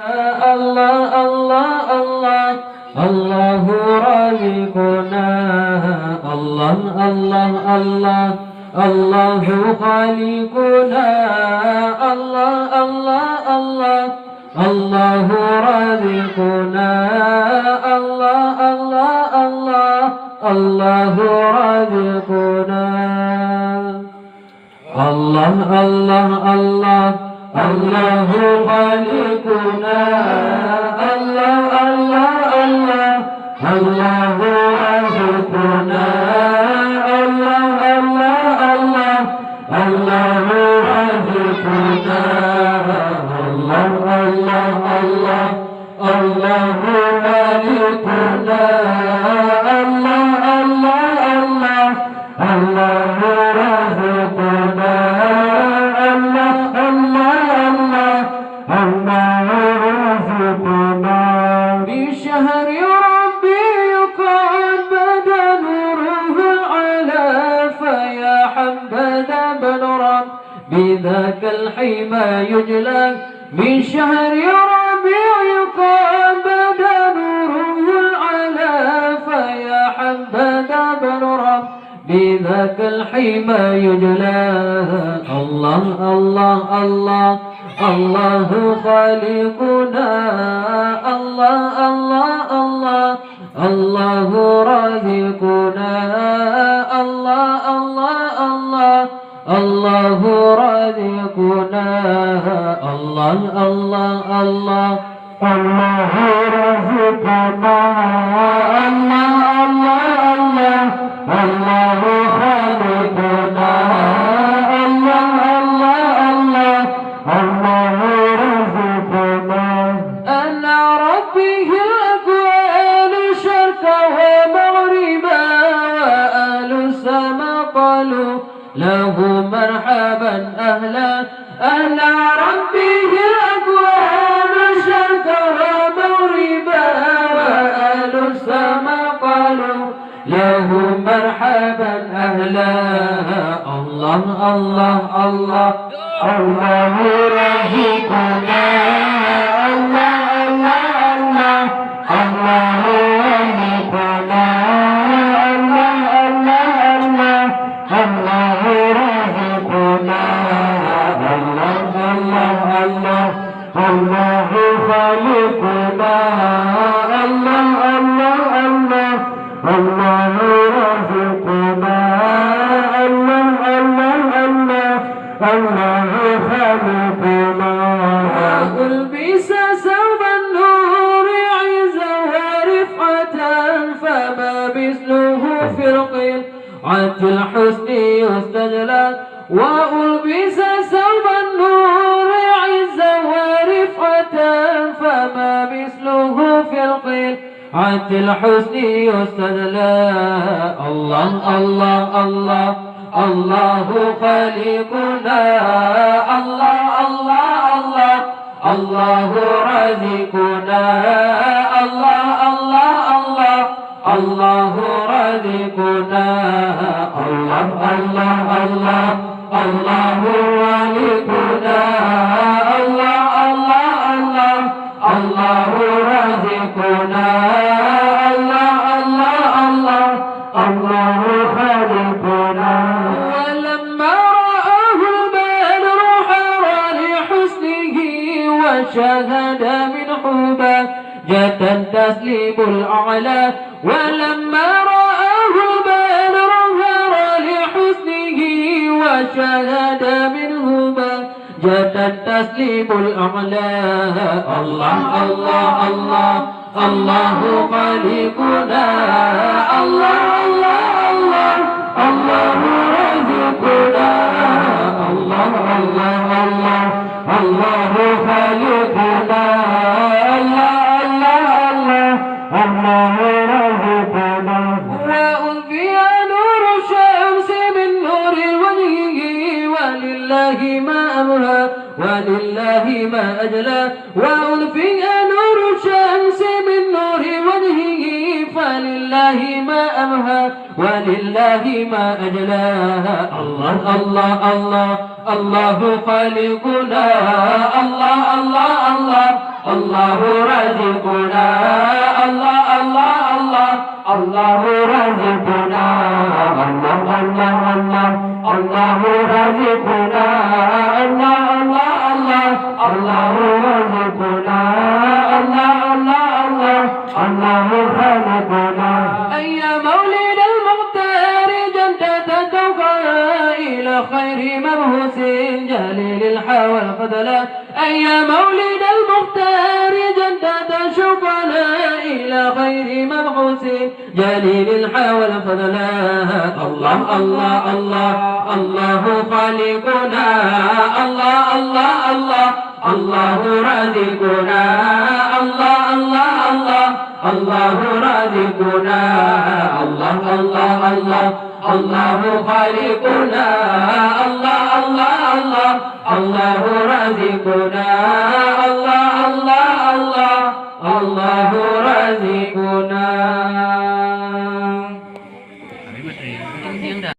الله الله الله الله رازقنا الله الله الله الله خالقنا الله الله الله الله رازقنا الله الله الله الله رازقنا الله الله الله الله خالقنا الله الله الله الله رازقنا الله الله الله الله رازقنا الله الله الله الله خالقنا الله الله الله الله رازقنا بشهر ربي يقعد بدا نوره على فيا حبذا بن رب بذاك الحمى يجلى من شهر ربي يقعد بدا نوره على فيا حبذا بن رب بذاك الحمى يجلى الله الله الله الله خالقنا الله الله الله الله رازقنا الله الله الله الله رازقنا الله الله الله الله رازقنا الله الله الله الله خالقنا الله الله الله الله رزقنا أنا ربه الأكوان شرقا ومغربا وأهل السماء قالوا له مرحبا أهلا أنا ربه الأكوان شرقا ومغربا وأهل السماء قالوا له مرحبا أهلا الله الله الله الله رزقنا الله الله الله الله رزقنا الله الله الله الله رزقنا الله الله الله الله خالقنا الله الله الله الله رزقنا الله الله الله الله خالقنا ألبس ثوب النور عزا ورفعة فما مثله في القلعة الحسن يستجلى وألبس ثوب النور عزا ورفعة فما مثله في القلعة الحسن يستجلى الله الله الله الله خالقنا الله الله الله الله رازقنا الله الله الله الله رازقنا الله الله الله الله خالقنا الله الله الله الله رازقنا الله الله الله الله خالقنا ولما رآه البدر حرى لحسنه وشهد من حباجة تسليم الأعلى ولما رآه البدر حرى لحسنه وشهد منه بهجة تسليم الأعلى الله الله الله الله خالقنا الله الله الله الله رزقنا الله الله الله الله خالقنا الله الله الله الله رزقنا وأضفي نور الشمس من نور وجهه ولله ما أمهى ولله ما أجلى وأضفي نور الشمس من نور وجهه فلله ما أمها ولله ما أجلاها الله الله الله الله خالقنا الله الله الله الله رازقنا الله الله الله الله رازقنا الله الله الله الله رازقنا الله الله الله الله رازقنا الله الله الله الله خالقنا أي مولد المختار جدد توقع إلى خير مبعوث جليل الحوى الفضلاء أي مولد المختار جدد شوقنا إلى خير مبعوث جليل الحوى الفضلاء الله الله الله الله خالقنا الله الله الله الله رازقنا الله الله الله الله رازقنا الله الله الله الله خالقنا الله الله الله الله رازقنا الله الله الله الله رازقنا